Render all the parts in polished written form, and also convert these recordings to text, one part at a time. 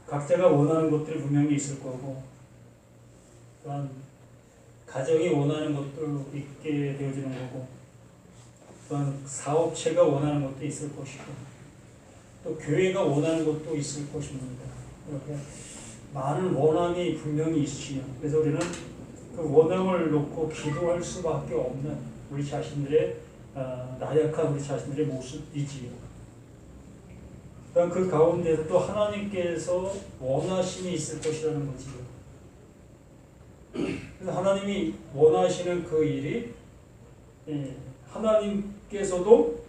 각자가 원하는 것들이 분명히 있을 거고, 또한 가정이 원하는 것도 있게 되어지는 거고, 또한 사업체가 원하는 것도 있을 것이고, 또 교회가 원하는 것도 있을 것입니다. 이렇게 많은 원함이 분명히 있으시요. 그래서 우리는 그 원함을 놓고 기도할 수밖에 없는 우리 자신들의 나약한 우리 자신들의 모습이지요. 그 가운데서 또 하나님께서 원하심이 있을 것이라는 거지요. 그래서 하나님이 원하시는 그 일이 하나님께서도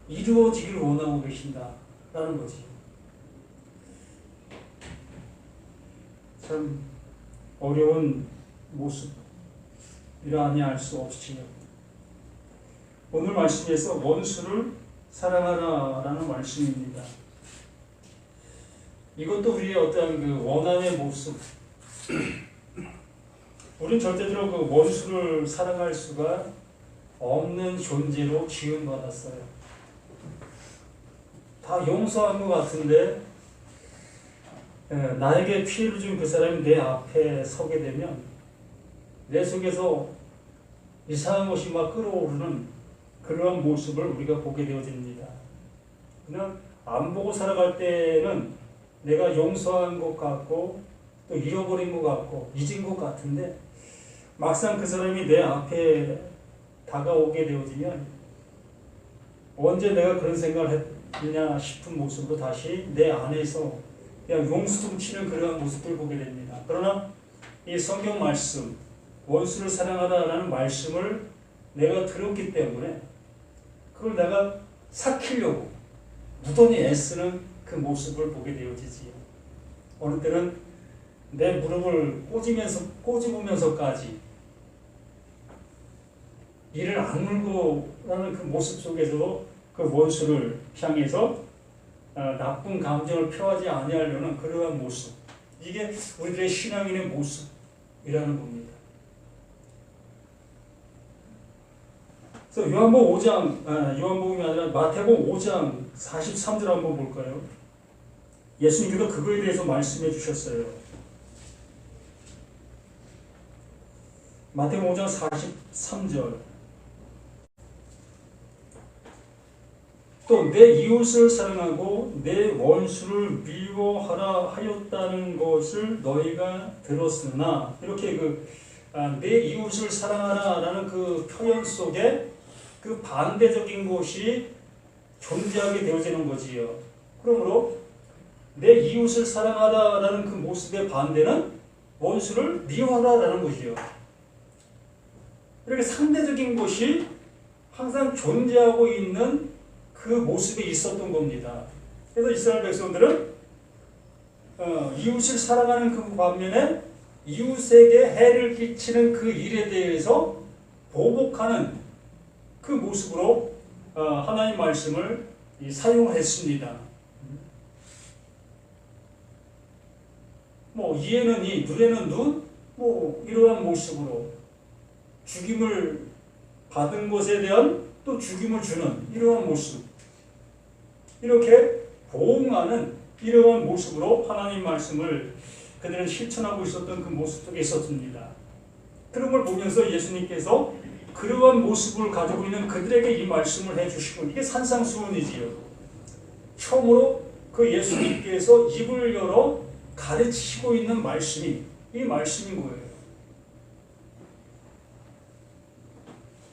이루어지기를 원하고 계신다라는 거지. 참 어려운 모습이라 아니할 수 없지요. 오늘 말씀에서 원수를 사랑하라라는 말씀입니다. 이것도 우리의 어떠한 그 원함의 모습. 우리는 절대로 그 원수를 사랑할 수가 없는 존재로 지음받았어요. 다 용서한 것 같은데 나에게 피해를 준 그 사람이 내 앞에 서게 되면 내 속에서 이상한 것이 막 끌어오르는 그러한 모습을 우리가 보게 되어집니다. 그냥 안 보고 살아갈 때는 내가 용서한 것 같고 또 잃어버린 것 같고 잊은 것 같은데 막상 그 사람이 내 앞에 다가오게 되어지면 언제 내가 그런 생각을 했느냐 싶은 모습으로 다시 내 안에서 그냥 용수통 치는 그러한 모습을 보게 됩니다. 그러나 이 성경 말씀, 원수를 사랑하라라는 말씀을 내가 들었기 때문에 그걸 내가 삭히려고 무던히 애쓰는 그 모습을 보게 되어지지요. 어느 때는 내 무릎을 꼬집으면서까지 이를 악물고라는 그 모습 속에서 그 원수를 향해서 나쁜 감정을 표하지 아니하려는 그러한 모습. 이게 우리들의 신앙인의 모습이라는 겁니다. 그래서 요한복음이 아니라 마태복음 5장 43절 한번 볼까요? 예수님께서 그거에 대해서 말씀해 주셨어요. 마태복음 5장 43절. 또 내 이웃을 사랑하고 내 원수를 미워하라 하였다는 것을 너희가 들었으나, 이렇게 내 이웃을 사랑하라라는 그 표현 속에 그 반대적인 것이 존재하게 되어지는 거지요. 그러므로 내 이웃을 사랑하라라는 그 모습의 반대는 원수를 미워하라라는 것이요. 이렇게 상대적인 것이 항상 존재하고 있는 그 모습이 있었던 겁니다. 그래서 이스라엘 백성들은 이웃을 사랑하는 그 반면에 이웃에게 해를 끼치는 그 일에 대해서 보복하는 그 모습으로 하나님 말씀을 사용했습니다. 이에는 이, 눈에는 눈, 이러한 모습으로 죽임을 받은 것에 대한 또 죽임을 주는 이러한 모습, 이렇게 보응하는 이러한 모습으로 하나님 말씀을 그들은 실천하고 있었던 그 모습 속에 있었습니다. 그런 걸 보면서 예수님께서 그러한 모습을 가지고 있는 그들에게 이 말씀을 해주시고, 이게 산상수훈이지요. 처음으로 그 예수님께서 입을 열어 가르치시고 있는 말씀이 이 말씀인 거예요.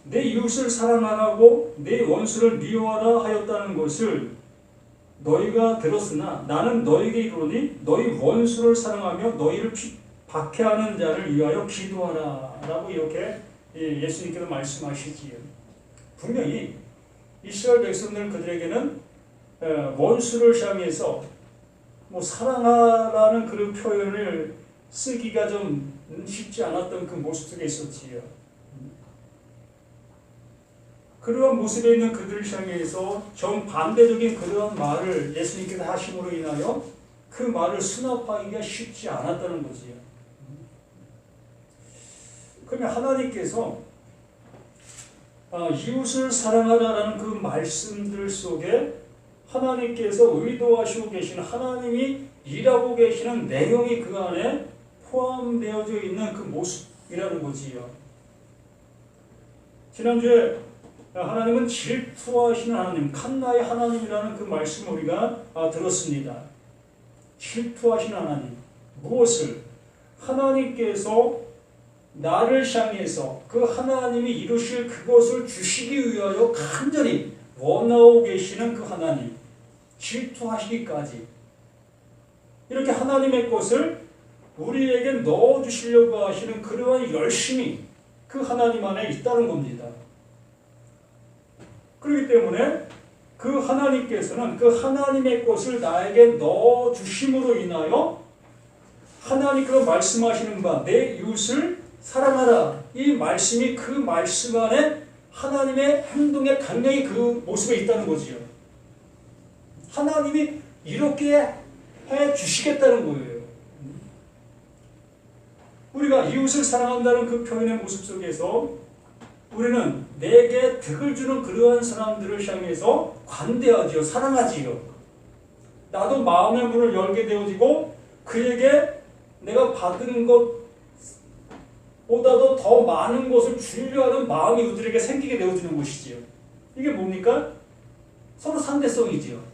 내 이웃을 사랑하라고 내 원수를 미워하라 하였다는 것을 너희가 들었으나 나는 너희에게 이르노니 너희 원수를 사랑하며 너희를 박해하는 자를 위하여 기도하라 라고 이렇게 예수님께서 말씀하시지요. 분명히 이스라엘 백성들 그들에게는 원수를 향해서 사랑하라는 그런 표현을 쓰기가 좀 쉽지 않았던 그 모습 속에 있었지요. 그러한 모습에 있는 그들을 향해서 정반대적인 그러한 말을 예수님께서 하심으로 인하여 그 말을 수납하기가 쉽지 않았다는 거지요. 그러면 하나님께서 이웃을 사랑하라는 그 말씀들 속에 하나님께서 의도하시고 계시는 하나님이 일하고 계시는 내용이 그 안에 포함되어져 있는 그 모습이라는 거지요. 지난주에 하나님은 질투하시는 하나님, 칸나의 하나님이라는 그 말씀을 우리가 들었습니다. 질투하시는 하나님. 무엇을? 하나님께서 나를 향해서 그 하나님이 이루실 그것을 주시기 위하여 간절히 원하고 계시는 그 하나님. 질투하시기까지. 이렇게 하나님의 것을 우리에게 넣어주시려고 하시는 그러한 열심이 그 하나님 안에 있다는 겁니다. 그렇기 때문에 그 하나님께서는 그 하나님의 것을 나에게 넣어주심으로 인하여 하나님께서 말씀하시는 바 내 이웃을 사랑하라. 이 말씀이 그 말씀 안에 하나님의 행동의 강령이 그 모습에 있다는 거지요. 하나님이 이렇게 해 주시겠다는 거예요. 우리가 이웃을 사랑한다는 그 표현의 모습 속에서 우리는 내게 득을 주는 그러한 사람들을 향해서 관대하지요. 사랑하지요. 나도 마음의 문을 열게 되어지고 그에게 내가 받은 것보다도 더 많은 것을 주려 하는 마음이 그들에게 생기게 되어지는 것이지요. 이게 뭡니까? 서로 상대성이지요.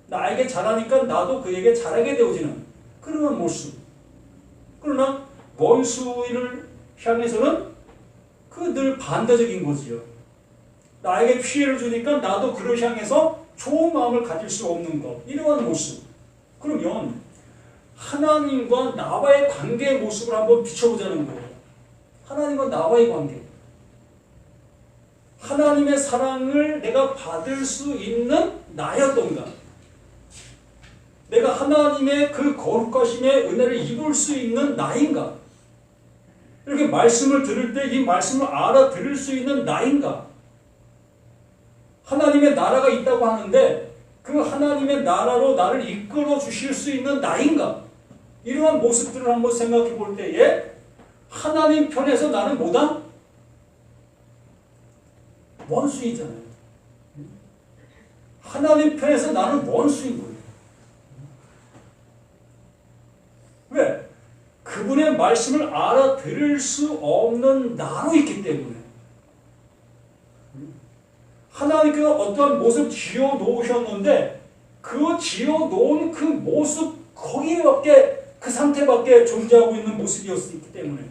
나에게 잘하니까 나도 그에게 잘하게 되어지는 그런 모습. 그러나 원수인을 향해서는 그 늘 반대적인 거지요. 나에게 피해를 주니까 나도 그를 향해서 좋은 마음을 가질 수 없는 것. 이러한 모습. 그러면 하나님과 나와의 관계의 모습을 한번 비춰보자는 거예요. 하나님과 나와의 관계. 하나님의 사랑을 내가 받을 수 있는 나였던가? 내가 하나님의 그 거룩하심의 은혜를 입을 수 있는 나인가? 이렇게 말씀을 들을 때 이 말씀을 알아들을 수 있는 나인가? 하나님의 나라가 있다고 하는데 그 하나님의 나라로 나를 이끌어 주실 수 있는 나인가? 이러한 모습들을 한번 생각해 볼 때에 하나님 편에서 나는 뭐다? 원수이잖아요. 하나님 편에서 나는 원수인 거예요. 왜? 그분의 말씀을 알아들을 수 없는 나로 있기 때문에. 하나님께서 어떠한 모습 지어 놓으셨는데 그 지어 놓은 그 모습 거기밖에 그 상태밖에 존재하고 있는 모습이었기 때문에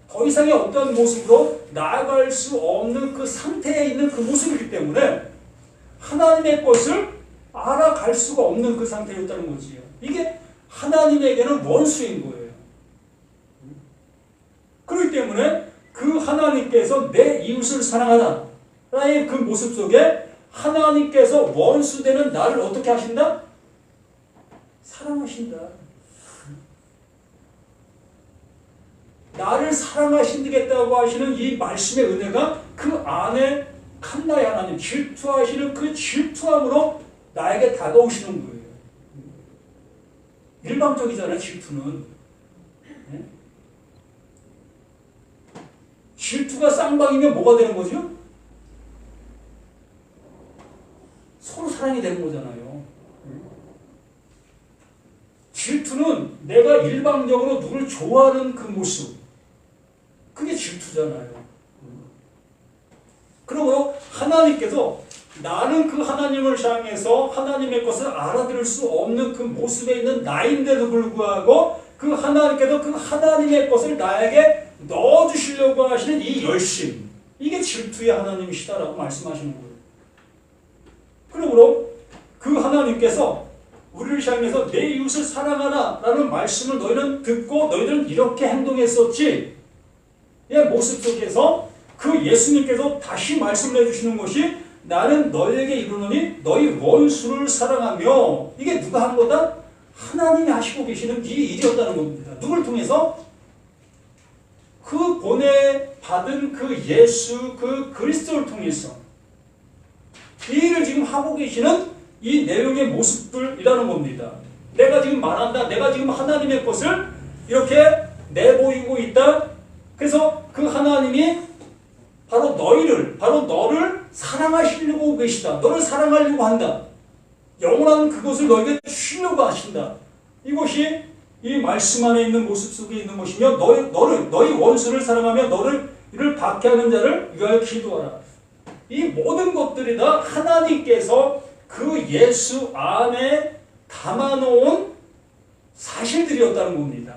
더 이상의 어떠한 모습으로 나아갈 수 없는 그 상태에 있는 그 모습이기 때문에 하나님의 것을 알아갈 수가 없는 그 상태였다는 거지요. 이게 하나님에게는 원수인 거예요. 그렇기 때문에 그 하나님께서 내 이웃을 사랑하라 라의 그 모습 속에 하나님께서 원수되는 나를 어떻게 하신다? 사랑하신다. 나를 사랑하신다고 하시는 이 말씀의 은혜가 그 안에 칸나의 하나님, 질투하시는 그 질투함으로 나에게 다가오시는 거예요. 일방적이잖아요, 질투는. 네? 질투가 쌍방이면 뭐가 되는 거죠? 서로 사랑이 되는 거잖아요. 질투는 내가 일방적으로 누굴 좋아하는 그 모습. 그게 질투잖아요. 그러므로 하나님께서 나는 그 하나님을 향해서 하나님의 것을 알아들을 수 없는 그 모습에 있는 나인데도 불구하고 그 하나님께서 그 하나님의 것을 나에게 넣어주시려고 하시는 이 열심. 이게 질투의 하나님이시다라고 말씀하시는 거예요. 그러므로 그 하나님께서 우리를 향해서 내 이웃을 사랑하라 라는 말씀을 너희는 듣고 너희는 이렇게 행동했었지. 이 모습 속에서 그 예수님께서 다시 말씀을 해주시는 것이 나는 너희에게 이르노니 너희 원수를 사랑하며 이게 누가 한 거다? 하나님이 하시고 계시는 이 일이었다는 겁니다. 누굴 통해서? 그 보내받은 그 예수 그 그리스도를 통해서 이 일을 지금 하고 계시는 이 내용의 모습들이라는 겁니다. 내가 지금 말한다. 내가 지금 하나님의 것을 이렇게 내보이고 있다. 그래서 그 하나님이 바로 너를 사랑하시려고 계시다. 너를 사랑하려고 한다. 영원한 그것을 너에게 주시려고 하신다. 이것이 이 말씀 안에 있는 모습 속에 있는 것이며 너희 원수를 사랑하며 이를 박해하는 자를 위하여 기도하라. 이 모든 것들이 다 하나님께서 그 예수 안에 담아놓은 사실들이었다는 겁니다.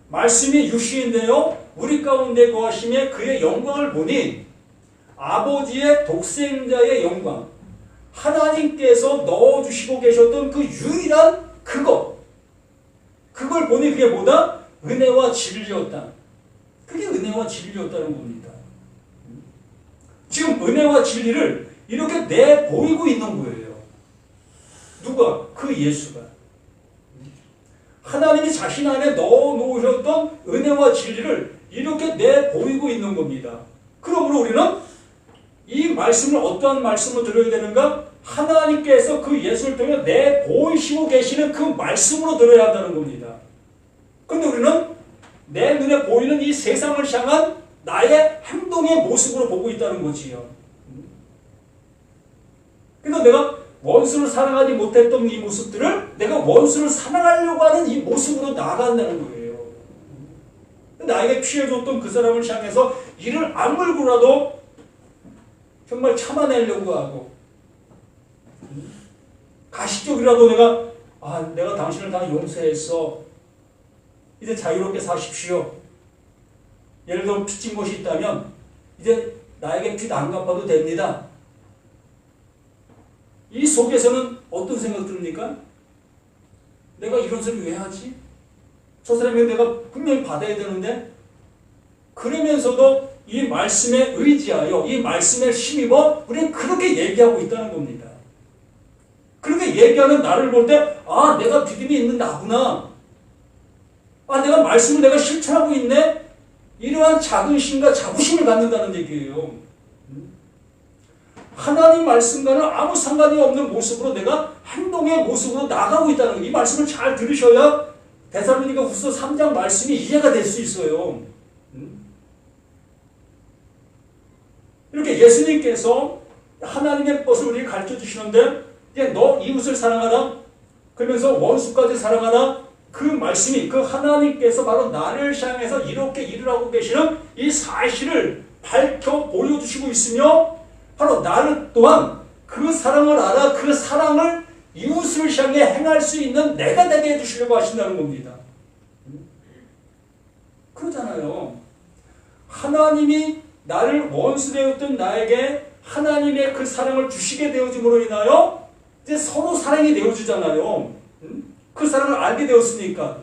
말씀이 육신인데요, 우리 가운데 거하심에 그의 영광을 보니 아버지의 독생자의 영광, 하나님께서 넣어주시고 계셨던 그 유일한 그걸 보니 그게 뭐다? 은혜와 진리였다. 그게 은혜와 진리였다는 겁니다. 지금 은혜와 진리를 이렇게 내보이고 있는 거예요. 누가? 그 예수가. 하나님이 자신 안에 넣어놓으셨던 은혜와 진리를 이렇게 내보이고 있는 겁니다. 그러므로 우리는 이 말씀을 어떠한 말씀으로 들어야 되는가? 하나님께서 그 예수를 통해 내보이시고 계시는 그 말씀으로 들어야 한다는 겁니다. 그런데 우리는 내 눈에 보이는 이 세상을 향한 나의 행동의 모습으로 보고 있다는 거지요. 그래서 내가 원수를 사랑하지 못했던 이 모습들을 내가 원수를 사랑하려고 하는 이 모습으로 나아간다는 거예요. 나에게 피해줬던 그 사람을 향해서 이를 악물고라도 정말 참아내려고 하고, 가식적이라도 내가 당신을 다 용서했어. 이제 자유롭게 사십시오. 예를 들어 빚진 것이 있다면 이제 나에게 빚 안 갚아도 됩니다. 이 속에서는 어떤 생각 듭니까? 내가 이런 소리 왜 하지? 저 사람이 내가 분명히 받아야 되는데. 그러면서도 이 말씀에 의지하여 이 말씀에 힘입어 우리는 그렇게 얘기하고 있다는 겁니다. 그렇게 얘기하는 나를 볼 때 내가 믿음이 있는 나구나. 내가 말씀을 내가 실천하고 있네. 이러한 자긍심과 자부심을 갖는다는 얘기예요. 하나님 말씀과는 아무 상관이 없는 모습으로 내가 행동의 모습으로 나가고 있다는 거예요. 이 말씀을 잘 들으셔야 데살로니가 후서 3장 말씀이 이해가 될 수 있어요. 이렇게 예수님께서 하나님의 것을 우리에게 가르쳐 주시는데, 이제 너 이웃을 사랑하라. 그러면서 원수까지 사랑하라. 그 말씀이 그 하나님께서 바로 나를 향해서 이렇게 일을 하고 계시는 이 사실을 밝혀 보여주시고 있으며, 바로 나를 또한 그 사랑을 알아 그 사랑을 이웃을 향해 행할 수 있는 내가 되게 해주시려고 하신다는 겁니다. 그러잖아요. 하나님이 나를 원수되었던 나에게 하나님의 그 사랑을 주시게 되어짐으로 인하여 이제 서로 사랑이 되어지잖아요. 그 사랑을 알게 되었으니까.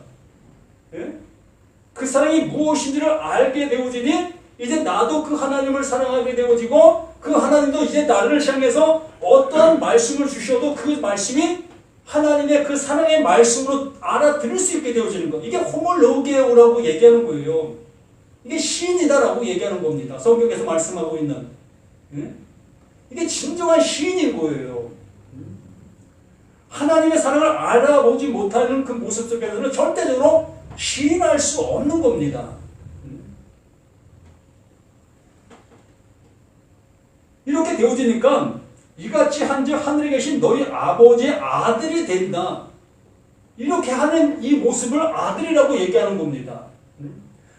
그 사랑이 무엇인지를 알게 되어지니 이제 나도 그 하나님을 사랑하게 되어지고, 그 하나님도 이제 나를 향해서 어떠한 말씀을 주셔도 그 말씀이 하나님의 그 사랑의 말씀으로 알아들을 수 있게 되어지는 것. 이게 호몰로게오라고 얘기하는 거예요. 이게 시인이다라고 얘기하는 겁니다. 성경에서 말씀하고 있는. 이게 진정한 시인인 거예요. 하나님의 사랑을 알아보지 못하는 그 모습 속에서는 절대적으로 시인할 수 없는 겁니다. 이렇게 되어지니까 이같이 한즉 하늘에 계신 너희 아버지의 아들이 된다. 이렇게 하는 이 모습을 아들이라고 얘기하는 겁니다.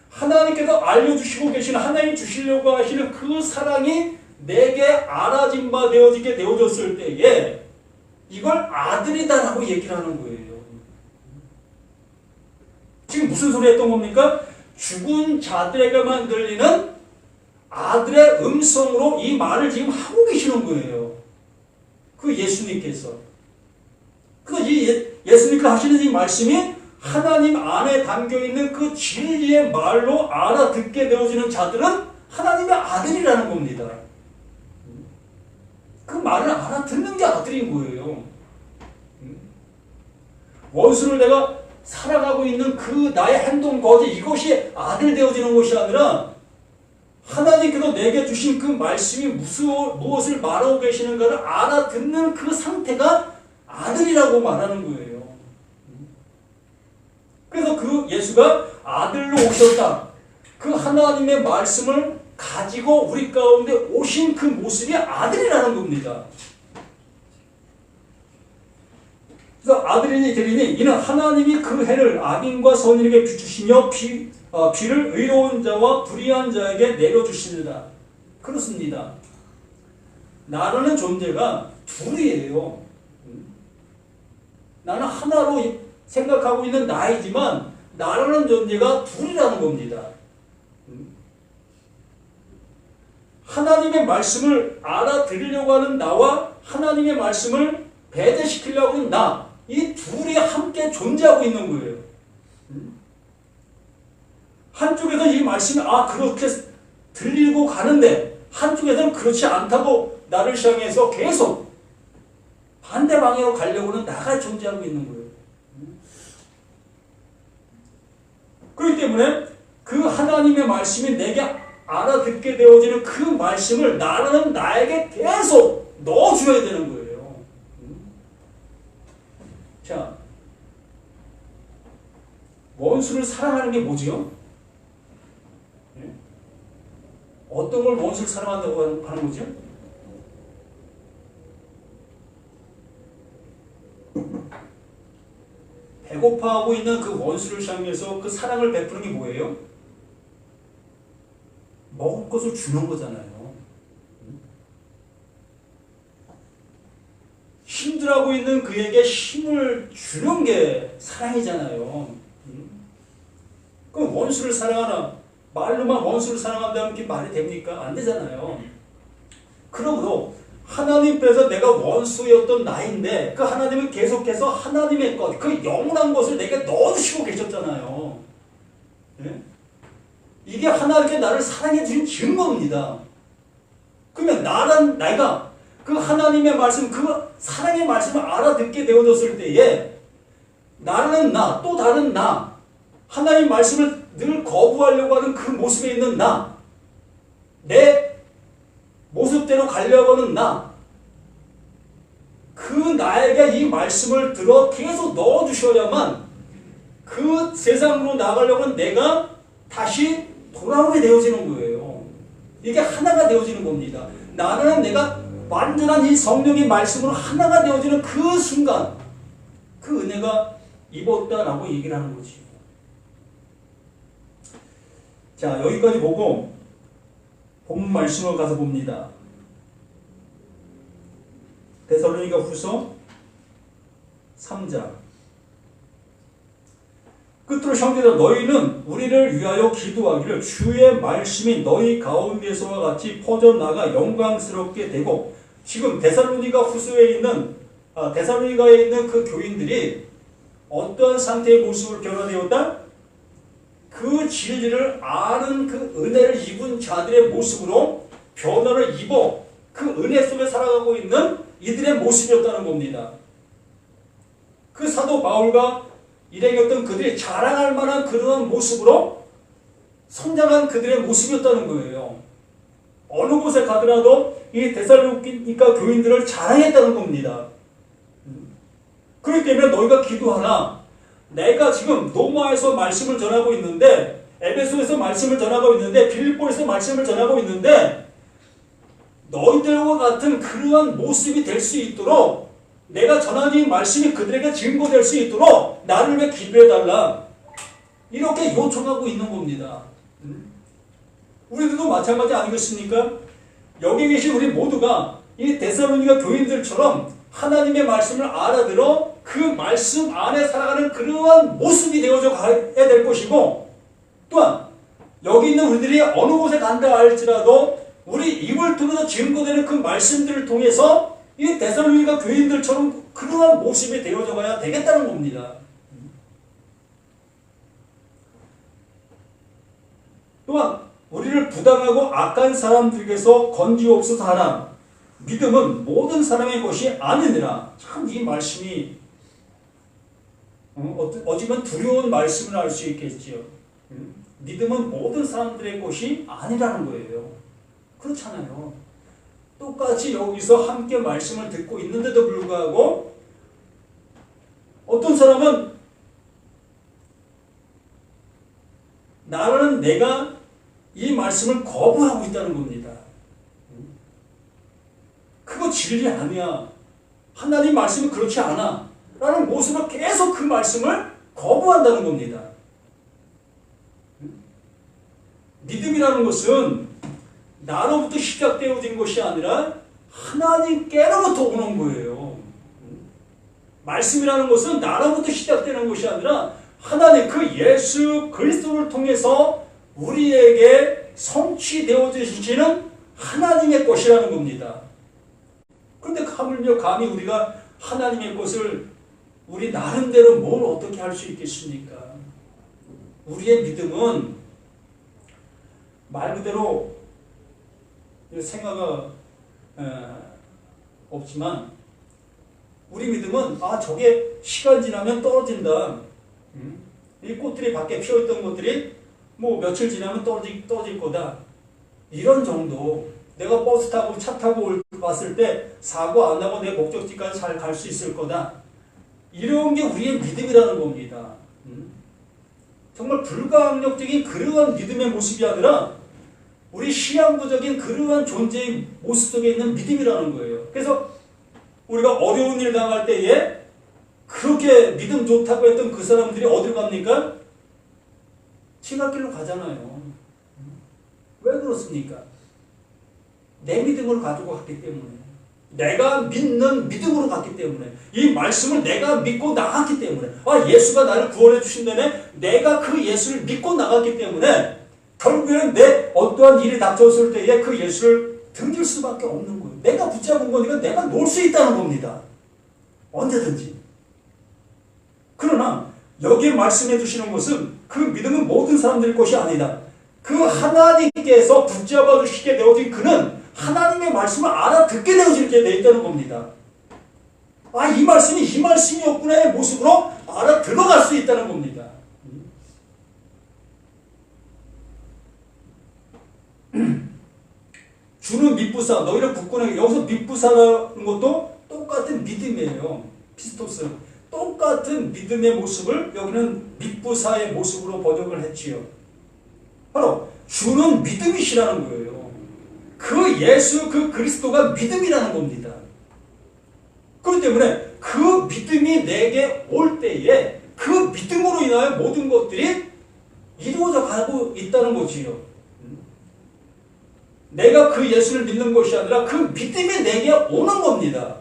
하나님께서 알려주시고 계시는, 하나님 주시려고 하시는 그 사랑이 내게 알아진 바 되어지게 되어졌을 때에 이걸 아들이다라고 얘기를 하는 거예요. 지금 무슨 소리 했던 겁니까? 죽은 자들에게만 들리는 아들의 음성으로 이 말을 지금 하고 계시는 거예요. 그 예수님께서. 예수님께서 하시는 이 말씀이 하나님 안에 담겨있는 그 진리의 말로 알아듣게 되어지는 자들은 하나님의 아들이라는 겁니다. 그 말을 알아듣는 게 아들인 거예요. 원수를 내가 살아가고 있는 그 나의 행동 거지, 이것이 아들 되어지는 것이 아니라 하나님께서 내게 주신 그 말씀이 무엇을 말하고 계시는가를 알아듣는 그 상태가 아들이라고 말하는 거예요. 그래서 그 예수가 아들로 오셨다. 그 하나님의 말씀을 가지고 우리 가운데 오신 그 모습이 아들이라는 겁니다. 그래서 아들이니 되리니 이는 하나님이 그 해를 악인과 선인에게 비추시며 비를 의로운 자와 불의한 자에게 내려주시느라. 그렇습니다. 나라는 존재가 둘이에요. 나는 하나로 생각하고 있는 나이지만 나라는 존재가 둘이라는 겁니다. 하나님의 말씀을 알아들으려고 하는 나와 하나님의 말씀을 배제시키려고 하는 나, 이 둘이 함께 존재하고 있는 거예요. 한쪽에서 이 말씀이 그렇게 들리고 가는데 한쪽에서는 그렇지 않다고 나를 향해서 계속 반대 방향으로 가려고 하는 나가 존재하고 있는 거예요. 그렇기 때문에 그 하나님의 말씀이 내게 알아듣게 되어지는 그 말씀을 나라는 나에게 계속 넣어줘야 되는 거예요. 자, 원수를 사랑하는 게 뭐지요? 어떤 걸 원수를 사랑한다고 하는 거죠? 배고파하고 있는 그 원수를 향해서 그 사랑을 베푸는 게 뭐예요? 먹을 것을 주는 거잖아요. 힘들어하고 있는 그에게 힘을 주는 게 사랑이잖아요. 그럼 원수를 사랑하나? 말로만 원수를 사랑한다면 그게 말이 됩니까? 안 되잖아요. 그러므로 하나님께서 내가 원수였던 나인데 그 하나님은 계속해서 하나님의 것, 그 영원한 것을 내게 넣어주시고 계셨잖아요. 네? 이게 하나님께 나를 사랑해 주신 증거입니다. 그러면 내가 그 하나님의 말씀, 그 사랑의 말씀을 알아듣게 되어졌을 때에 나는 나, 또 다른 나, 하나님 말씀을 늘 거부하려고 하는 그 모습에 있는 나, 내 모습대로 가려고 하는 나, 그 나에게 이 말씀을 들어 계속 넣어주셔야만 그 세상으로 나가려고 하는 내가 다시 돌아오게 되어지는 거예요. 이게 하나가 되어지는 겁니다. 나는 내가 완전한 이 성령의 말씀으로 하나가 되어지는 그 순간 그 은혜가 입었다라고 얘기를 하는 거지. 자, 여기까지 보고 본문 말씀을 가서 봅니다. 데살로니가 후서 3장. 끝으로 형제들, 너희는 우리를 위하여 기도하기를 주의 말씀이 너희 가운데서와 같이 퍼져나가 영광스럽게 되고, 지금 데살로니가 후서에 있는 데살로니가에 있는 그 교인들이 어떠한 상태의 모습으로 변화되었다? 그 진리를 아는 그 은혜를 입은 자들의 모습으로 변화를 입어 그 은혜 속에 살아가고 있는 이들의 모습이었다는 겁니다. 그 사도 바울과 일행이었던 그들이 자랑할 만한 그러한 모습으로 성장한 그들의 모습이었다는 거예요. 어느 곳에 가더라도 이 데살로니가 교인들을 자랑했다는 겁니다. 그렇기 때문에 너희가 기도하라. 내가 지금 로마에서 말씀을 전하고 있는데, 에베소에서 말씀을 전하고 있는데, 빌립보에서 말씀을 전하고 있는데, 너희들과 같은 그러한 모습이 될 수 있도록, 내가 전하는 말씀이 그들에게 증거될 수 있도록 나를 위해 기도해달라. 이렇게 요청하고 있는 겁니다. 우리들도 마찬가지 아니겠습니까? 여기 계신 우리 모두가 이 데살로니가 교인들처럼 하나님의 말씀을 알아들어 그 말씀 안에 살아가는 그러한 모습이 되어져 가야 될 것이고, 또한 여기 있는 우리들이 어느 곳에 간다 할지라도 우리 입을 통해서 증거되는 그 말씀들을 통해서 이 데살로니가 교인들처럼 그러한 모습이 되어져 가야 되겠다는 겁니다. 또한 우리를 부당하고 악한 사람들에게서 건지옵소서 하라. 믿음은 모든 사람의 것이 아니니라. 참 이 말씀이 어쩌면 두려운 말씀을 알 수 있겠지요. 믿음은 모든 사람들의 것이 아니라는 거예요. 그렇잖아요. 똑같이 여기서 함께 말씀을 듣고 있는데도 불구하고 어떤 사람은 나라는 내가 이 말씀을 거부하고 있다는 겁니다. 그거 진리 아니야. 하나님 말씀이 그렇지 않아. 라는 모습으로 계속 그 말씀을 거부한다는 겁니다. 믿음이라는 것은 나로부터 시작되어진 것이 아니라 하나님께로부터 오는 거예요. 말씀이라는 것은 나로부터 시작되는 것이 아니라 하나님 그 예수 그리스도를 통해서 우리에게 성취되어지시는 하나님의 것이라는 겁니다. 그런데 하물며 감히 우리가 하나님의 것을 우리 나름대로 뭘 어떻게 할 수 있겠습니까? 우리의 믿음은 말 그대로 생각가 없지만 우리 믿음은 저게 시간 지나면 떨어진다. 이 꽃들이 밖에 피어있던 것들이 뭐 며칠 지나면 떨어질 거다. 이런 정도. 내가 버스 타고 차 타고 왔을 때 사고 안 나고 내 목적지까지 잘 갈 수 있을 거다. 이런 게 우리의 믿음이라는 겁니다. 정말 불가항력적인 그러한 믿음의 모습이 아니라 우리 시한부적인 그러한 존재의 모습 속에 있는 믿음이라는 거예요. 그래서 우리가 어려운 일 당할 때에 그렇게 믿음 좋다고 했던 그 사람들이 어디로 갑니까? 지각길로 가잖아요. 왜 그렇습니까? 내 믿음을 가지고 갔기 때문에. 내가 믿는 믿음으로 갔기 때문에. 이 말씀을 내가 믿고 나갔기 때문에. 예수가 나를 구원해 주신다네. 내가 그 예수를 믿고 나갔기 때문에 결국에는 내 어떠한 일이 닥쳤을 때에 그 예수를 등질 수밖에 없는 거예요. 내가 붙잡은 거니까 내가 놓을 수 있다는 겁니다. 언제든지. 그러나 여기에 말씀해 주시는 것은 그 믿음은 모든 사람들의 것이 아니다. 그 하나님께서 붙잡아 주시게 되어진 그는 하나님의 말씀을 알아듣게 되어지게 되어 있다는 겁니다. 이 말씀이 이 말씀이었구나의 모습으로 알아들어갈 수 있다는 겁니다. 주는 믿부사, 너희를 굳건하게. 여기서 믿부사라는 것도 똑같은 믿음이에요. 피스토스. 똑같은 믿음의 모습을 여기는 믿부사의 모습으로 번역을 했지요. 바로 주는 믿음이시라는 거예요. 그 예수, 그 그리스도가 믿음이라는 겁니다. 그렇기 때문에 그 믿음이 내게 올 때에 그 믿음으로 인하여 모든 것들이 이루어져 가고 있다는 거지요. 내가 그 예수를 믿는 것이 아니라 그 믿음이 내게 오는 겁니다.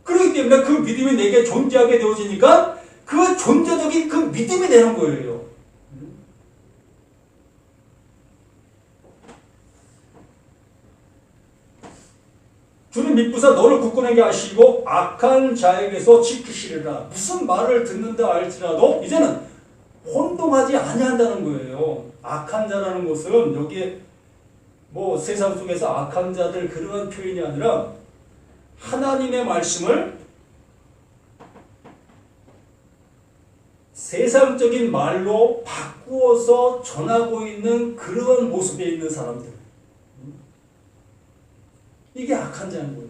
그렇기 때문에 그 믿음이 내게 존재하게 되어지니까 그 존재적인 그 믿음이 되는 거예요. 주는 믿부사 너를 굳건하게 하시고 악한 자에게서 지키시리라. 무슨 말을 듣는다 할지라도 이제는 혼동하지 아니한다는 거예요. 악한 자라는 것은 여기에 세상 속에서 악한 자들 그러한 표현이 아니라 하나님의 말씀을 세상적인 말로 바꾸어서 전하고 있는 그러한 모습에 있는 사람들. 이게 악한 자인 거예요.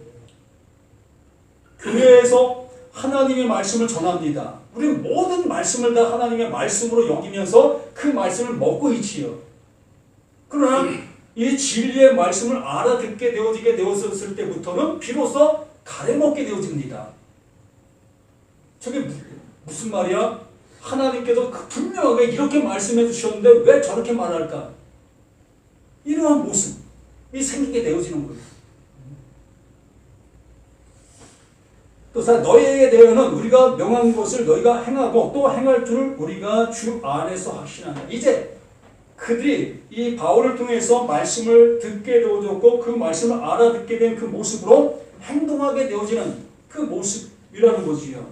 교회에서 하나님의 말씀을 전합니다. 우리는 모든 말씀을 다 하나님의 말씀으로 여기면서 그 말씀을 먹고 있지요. 그러나 이 진리의 말씀을 알아듣게 되어지게 되었을 때부터는 비로소 가래먹게 되어집니다. 저게 무슨 말이야? 하나님께서 분명하게 이렇게 말씀해 주셨는데 왜 저렇게 말할까? 이러한 모습이 생기게 되어지는 거예요. 또 너희에게 대하여는 우리가 명한 것을 너희가 행하고 또 행할 줄을 우리가 주 안에서 확신한다. 이제 그들이 이 바울을 통해서 말씀을 듣게 되어졌고 그 말씀을 알아듣게 된 그 모습으로 행동하게 되어지는 그 모습이라는 거지요.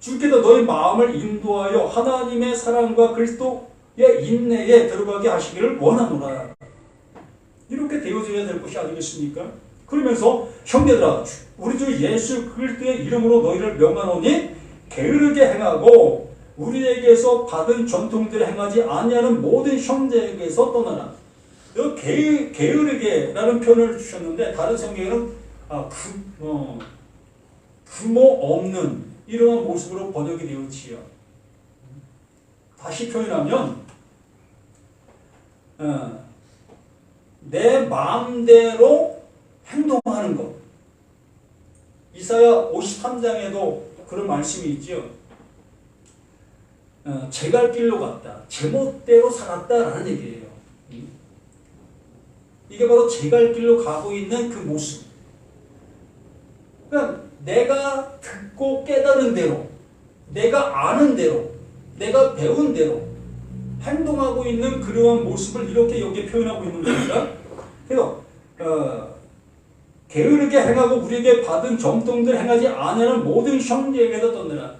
주께서 너희 마음을 인도하여 하나님의 사랑과 그리스도의 인내에 들어가게 하시기를 원하노라. 이렇게 되어져야 될 것이 아니겠습니까? 그러면서 형제들아 우리 주 예수 그리스도의 이름으로 너희를 명하노니 게으르게 행하고 우리에게서 받은 전통들을 행하지 아니하는 모든 형제에게서 떠나라. 게으르게라는 표현을 주셨는데 다른 성경에는 부모 없는 이런 모습으로 번역이 되었지요. 다시 표현하면 내 마음대로 행동하는 것. 이사야 53장에도 그런 말씀이 있죠. 제 갈 길로 갔다. 제멋대로 살았다라는 얘기예요. 이게 바로 제 갈 길로 가고 있는 그 모습. 그러니까 내가 듣고 깨달은 대로, 내가 아는 대로, 내가 배운 대로 행동하고 있는 그러한 모습을 이렇게 여기에 표현하고 있는 겁니다. 그래서 게으르게 행하고 우리에게 받은 정통들 행하지 아니하는 모든 형제에게도 떠내라.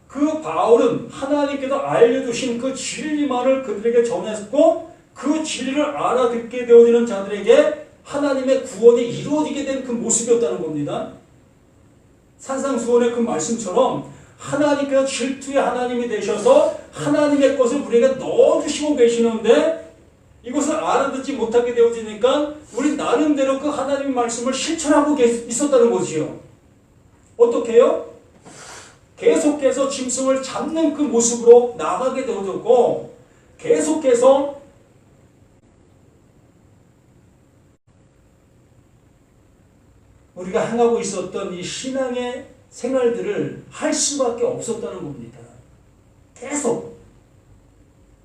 그 바울은 하나님께서 알려주신 그 진리만을 그들에게 전했고 그 진리를 알아듣게 되어지는 자들에게 하나님의 구원이 이루어지게 된 그 모습이었다는 겁니다. 산상수훈의 그 말씀처럼 하나님께서 질투의 하나님이 되셔서 하나님의 것을 우리에게 넣어주시고 계시는데 이것을 알아듣지 못하게 되어지니까 우리 나름대로 그 하나님의 말씀을 실천하고 있었다는 거지요. 어떻게 해요? 계속해서 짐승을 잡는 그 모습으로 나가게 되어졌고 계속해서 우리가 행하고 있었던 이 신앙의 생활들을 할 수밖에 없었다는 겁니다. 계속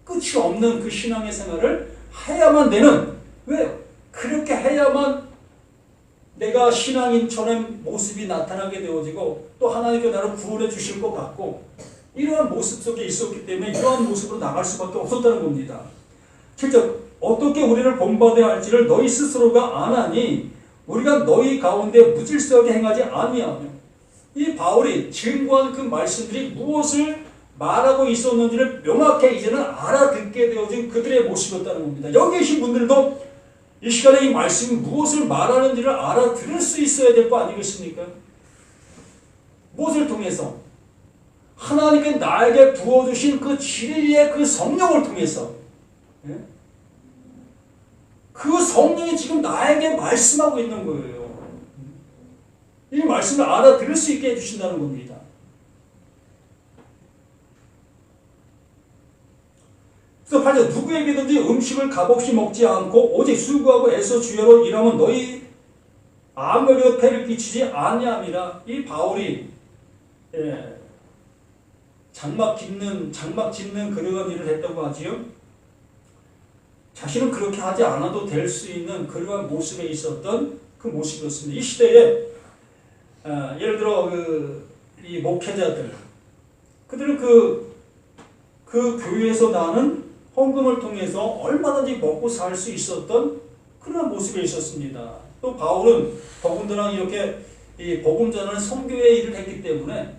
끝이 없는 그 신앙의 생활을 해야만 되는, 왜요? 그렇게 해야만 내가 신앙인처럼 모습이 나타나게 되어지고 또 하나님께 나를 구원해 주실 것 같고 이러한 모습 속에 있었기 때문에 이러한 모습으로 나갈 수밖에 없었다는 겁니다. 7절 어떻게 우리를 본받아야 할지를 너희 스스로가 아나니 우리가 너희 가운데 무질서하게 행하지 아니하며. 이 바울이 증거한 그 말씀들이 무엇을 말하고 있었는지를 명확히 이제는 알아듣게 되어진 그들의 모습이었다는 겁니다. 여기 계신 분들도 이 시간에 이 말씀이 무엇을 말하는지를 알아들을 수 있어야 될 거 아니겠습니까? 무엇을 통해서? 하나님께 나에게 부어주신 그 진리의 그 성령을 통해서. 그 성령이 지금 나에게 말씀하고 있는 거예요. 이 말씀을 알아들을 수 있게 해주신다는 겁니다. 그래서 8절 누구에게든지 음식을 값없이 먹지 않고 오직 수고하고 애써 주여로 일하면 너희 아무에게도 폐를 끼치지 아니함이라. 이 바울이 장막 짓는 그러한 일을 했다고 하지요. 자신은 그렇게 하지 않아도 될 수 있는 그러한 모습에 있었던 그 모습이었습니다. 이 시대에 예를 들어 이 목회자들 그들은 그 교회에서 나는 헌금을 통해서 얼마든지 먹고 살 수 있었던 그런 모습에 있었습니다. 또 바울은 더군다나 이렇게 이 복음 전하는 선교의 일을 했기 때문에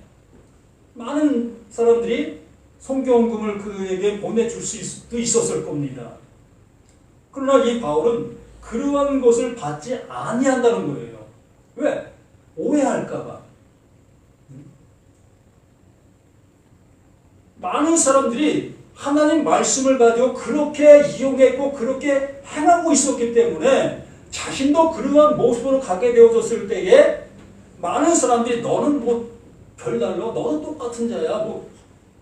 많은 사람들이 선교 헌금을 그에게 보내줄 수도 있었을 겁니다. 그러나 이 바울은 그러한 것을 받지 아니한다는 거예요. 왜? 오해할까봐. 많은 사람들이 하나님 말씀을 가지고 그렇게 이용했고 그렇게 행하고 있었기 때문에 자신도 그러한 모습으로 가게 되어졌을 때에 많은 사람들이 너는 뭐 별달러, 너는 똑같은 자야, 뭐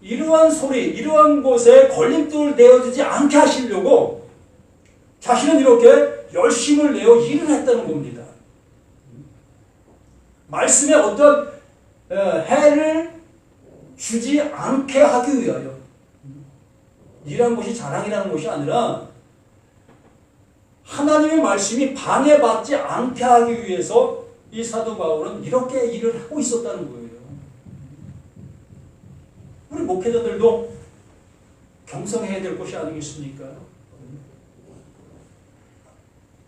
이러한 소리, 이러한 것에 걸림돌 되어지지 않게 하시려고 자신은 이렇게 열심을 내어 일을 했다는 겁니다. 말씀에 어떤 해를 주지 않게 하기 위하여. 일한 것이 자랑이라는 것이 아니라 하나님의 말씀이 방해받지 않게 하기 위해서 이 사도 바울은 이렇게 일을 하고 있었다는 거예요. 우리 목회자들도 경성해야 될 것이 아니겠습니까?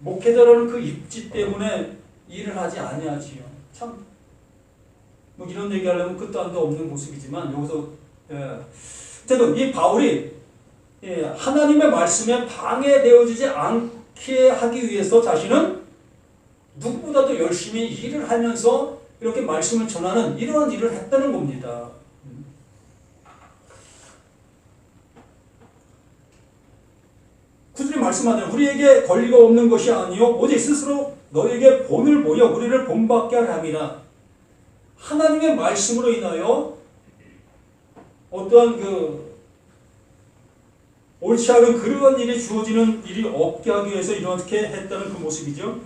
목회자라는 그 입지 때문에 일을 하지 아니하지요. 참, 뭐 이런 얘기하려면 끝도 한도 없는 모습이지만 여기서 어쨌든 이 바울이 하나님의 말씀에 방해되어지지 않게 하기 위해서 자신은 누구보다도 열심히 일을 하면서 이렇게 말씀을 전하는 이러한 일을 했다는 겁니다. 구절이 말씀하잖아요. 우리에게 권리가 없는 것이 아니요 오직 스스로 너에게 본을 모여 우리를 본받게 함이라. 하나님의 말씀으로 인하여 어떠한 옳지 않은 그러한 일이 주어지는 일이 없게 하기 위해서 이렇게 했다는 그 모습이죠.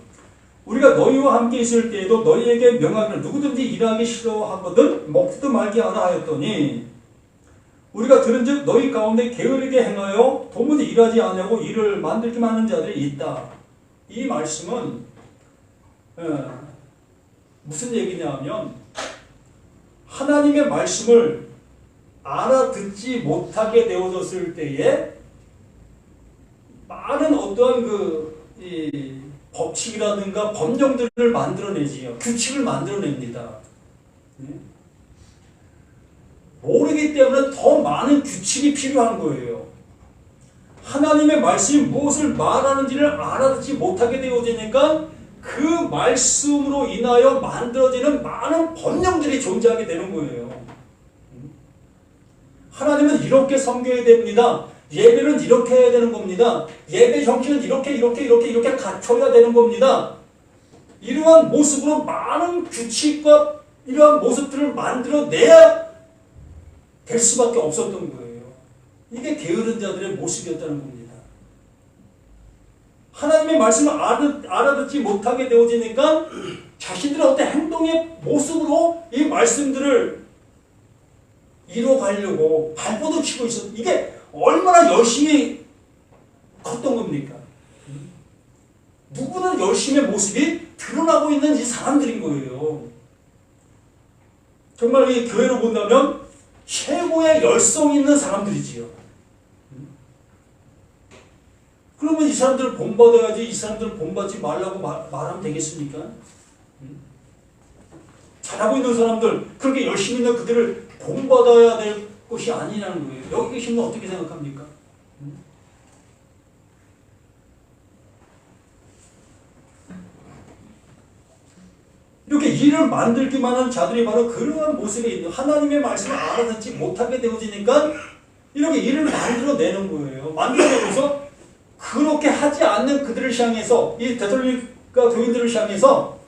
우리가 너희와 함께 있을 때에도 너희에게 명하기를 누구든지 일하기 싫어하거든 먹지도 말게 하라 하였더니 우리가 들은즉 너희 가운데 게으르게 행하여 도무지 일하지 않냐고 일을 만들기만 하는 자들이 있다. 이 말씀은 무슨 얘기냐면 하나님의 말씀을 알아듣지 못하게 되어졌을 때에 많은 어떠한 이 법칙이라든가 법령들을 만들어내지요. 규칙을 만들어냅니다. 모르기 때문에 더 많은 규칙이 필요한 거예요. 하나님의 말씀이 무엇을 말하는지를 알아듣지 못하게 되어지니까 그 말씀으로 인하여 만들어지는 많은 법령들이 존재하게 되는 거예요. 하나님은 이렇게 섬겨야 됩니다. 예배는 이렇게 해야 되는 겁니다. 예배 정신은 이렇게 갖춰야 되는 겁니다. 이러한 모습으로 많은 규칙과 이러한 모습들을 만들어내야 될 수밖에 없었던 거예요. 이게 게으른 자들의 모습이었다는 겁니다. 하나님의 말씀을 알아듣지 못하게 되어지니까 자신들의 어떤 행동의 모습으로 이 말씀들을 이뤄가려고 발버둥 치고 있었어요. 이게 얼마나 열심히 컸던 겁니까? 누구나 열심의 모습이 드러나고 있는 이 사람들인 거예요. 정말 이 교회로 본다면 최고의 열성 있는 사람들이지요. 그러면 이 사람들을 본받아야지 이 사람들을 본받지 말라고 말하면 되겠습니까? 잘하고 있는 사람들, 그렇게 열심히 있는 그들을 본받아야 될 것이 아니라는 거예요. 여기 계신 분 어떻게 생각합니까? 이렇게 일을 만들기만 한 자들이 바로 그러한 모습에 있는 하나님의 말씀을 알아듣지 못하게 되어지니까 이렇게 일을 만들어내는 거예요. 만들어내면서 그렇게 하지 않는 그들을 향해서 이 데살로니가 교인들을 향해서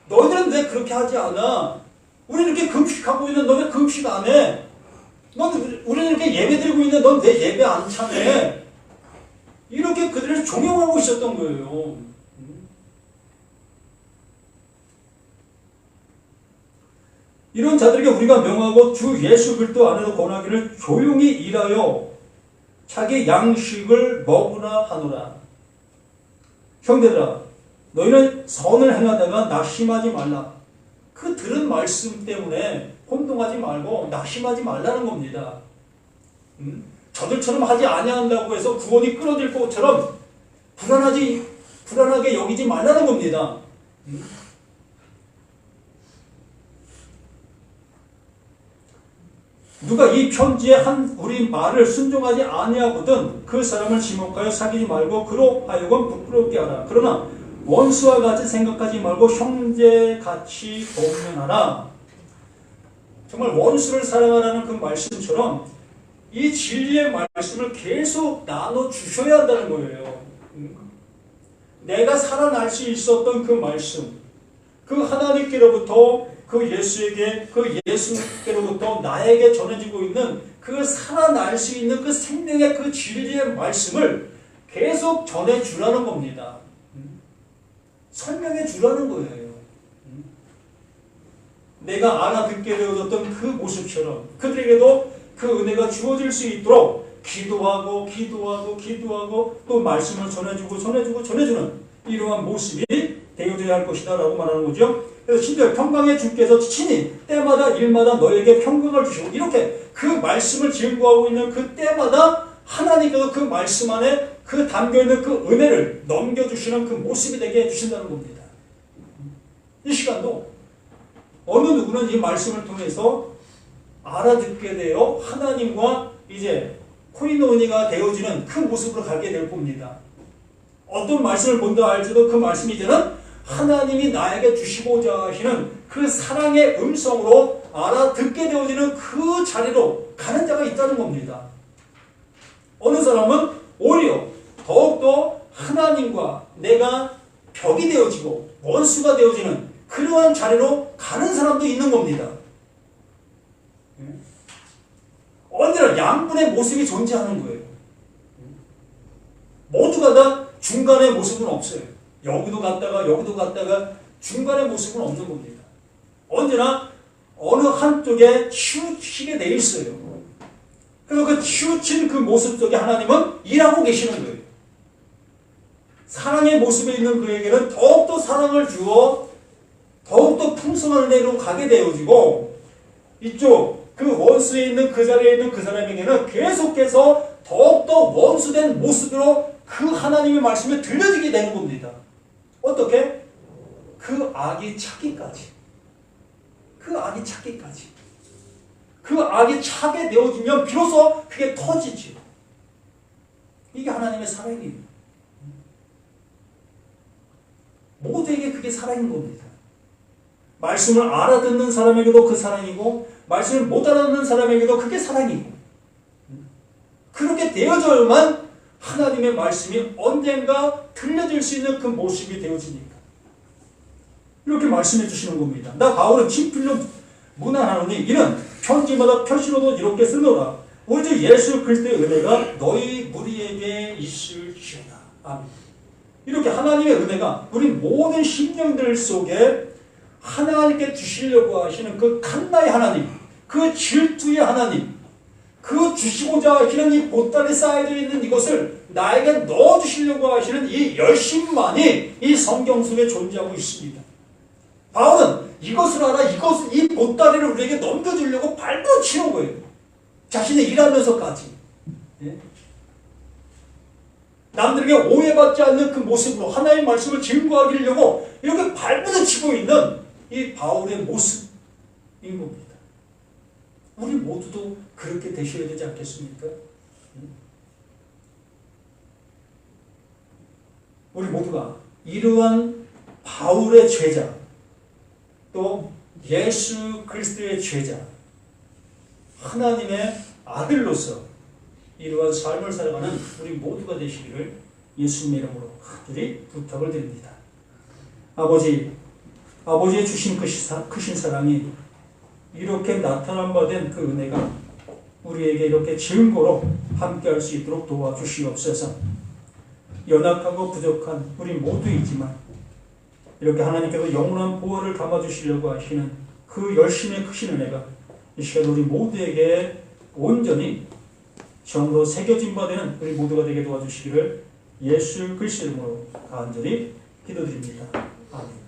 너희들은 왜 그렇게 하지 않아? 우리는 이렇게 금식하고 있는데 너 왜 금식 안 해? 우리는 이렇게 예배 드리고 있는데 넌 왜 예배 안 참해? 이렇게 그들을 종용하고 있었던 거예요. 이런 자들에게 우리가 명하고 주 예수 그리스도 안에서 권하기를 조용히 일하여 자기 양식을 먹으라 하노라. 형제들아, 너희는 선을 행하다가 낙심하지 말라. 그 들은 말씀 때문에 혼동하지 말고 낙심하지 말라는 겁니다. 저들처럼 하지 아니한다고 해서 구원이 끊어질 것처럼 불안하게 여기지 말라는 겁니다. 누가 이 편지에 한 우리 말을 순종하지 아니하거든 그 사람을 지목하여 사귀지 말고 그로 하여금 부끄럽게 하라. 그러나 원수와 같이 생각하지 말고 형제같이 동면하라. 정말 원수를 사랑하라는 그 말씀처럼 이 진리의 말씀을 계속 나눠주셔야 한다는 거예요. 내가 살아날 수 있었던 그 말씀, 그 하나님께로부터 그 예수께로부터 나에게 전해지고 있는 그 살아날 수 있는 그 생명의 그 진리의 말씀을 계속 전해주라는 겁니다. 설명해 주라는 거예요. 내가 알아듣게 되어졌던 그 모습처럼 그들에게도 그 은혜가 주어질 수 있도록 기도하고 또 말씀을 전해주는 이러한 모습이 되어져야 할 것이다 라고 말하는 거죠. 그래서 심지어 평강의 주께서 친히 때마다 일마다 너에게 평강을 주시고 이렇게 그 말씀을 증거하고 있는 그 때마다 하나님께서 그 말씀 안에 그 담겨있는 그 은혜를 넘겨주시는 그 모습이 되게 해주신다는 겁니다. 이 시간도 어느 누구는 이 말씀을 통해서 알아듣게 되어 하나님과 이제 코이노니가 되어지는 그 모습으로 가게 될 겁니다. 어떤 말씀을 본다 할지도 그 말씀이 이제는 하나님이 나에게 주시고자 하시는 그 사랑의 음성으로 알아듣게 되어지는 그 자리로 가는 자가 있다는 겁니다. 어느 사람은 오히려 더욱더 하나님과 내가 벽이 되어지고 원수가 되어지는 그러한 자리로 가는 사람도 있는 겁니다. 언제나 양분의 모습이 존재하는 거예요. 모두가 다 중간의 모습은 없어요. 여기도 갔다가 여기도 갔다가 중간의 모습은 없는 겁니다. 언제나 어느 한쪽에 치우치게 돼 있어요. 그래서 그 치우친 그 모습 속에 하나님은 일하고 계시는 거예요. 사랑의 모습에 있는 그에게는 더욱더 사랑을 주어 더욱더 풍성한 은혜로 가게 되어지고, 이쪽 그 원수에 있는 그 자리에 있는 그 사람에게는 계속해서 더욱더 원수된 모습으로 그 하나님의 말씀이 들려지게 되는 겁니다. 어떻게? 그 악이 차기까지. 그 악이 차기까지. 그 악이 차게 되어지면 비로소 그게 터지지. 이게 하나님의 사랑입니다. 모두에게 그게 사랑인 겁니다. 말씀을 알아듣는 사람에게도 그 사랑이고, 말씀을 못 알아듣는 사람에게도 그게 사랑이고, 그렇게 되어져야만 하나님의 말씀이 언젠가 들려질 수 있는 그 모습이 되어지니까. 이렇게 말씀해 주시는 겁니다. 나 바울은 친필로 문안하노니 이는 편지마다 표시로도 이렇게 쓰노라. 우리 주 예수 그리스도의 은혜가 너희 무리에게 있을지어다. 아멘. 이렇게 하나님의 은혜가 우리 모든 심령들 속에 하나님께 주시려고 하시는 그 칸나의 하나님, 그 질투의 하나님, 그 주시고자 하시는 이 보따리 쌓여져 있는 이것을 나에게 넣어주시려고 하시는 이 열심만이 이 성경 속에 존재하고 있습니다. 바울은 이것을 알아 이 보따리를 우리에게 넘겨주려고 발로 치는 거예요. 자신이 일하면서까지. 예? 남들에게 오해받지 않는 그 모습으로 하나님의 말씀을 증거하기려고 이렇게 발부터 치고 있는 이 바울의 모습인 겁니다. 우리 모두도 그렇게 되셔야 되지 않겠습니까? 우리 모두가 이러한 바울의 제자, 또 예수 그리스도의 제자, 하나님의 아들로서 이러한 삶을 살아가는 우리 모두가 되시기를 예수님의 이름으로 간절히 부탁을 드립니다. 아버지의 주신 크신 사랑이 이렇게 나타난 바 된 그 은혜가 우리에게 이렇게 증거로 함께할 수 있도록 도와주시옵소서. 연약하고 부족한 우리 모두이지만 이렇게 하나님께서 영원한 보호를 담아주시려고 하시는 그 열심의 크신 은혜가 이 시간 우리 모두에게 온전히 정으로 새겨진 바 되는 우리 모두가 되게 도와주시기를 예수 그리스도 이름으로 간절히 기도드립니다. 아멘.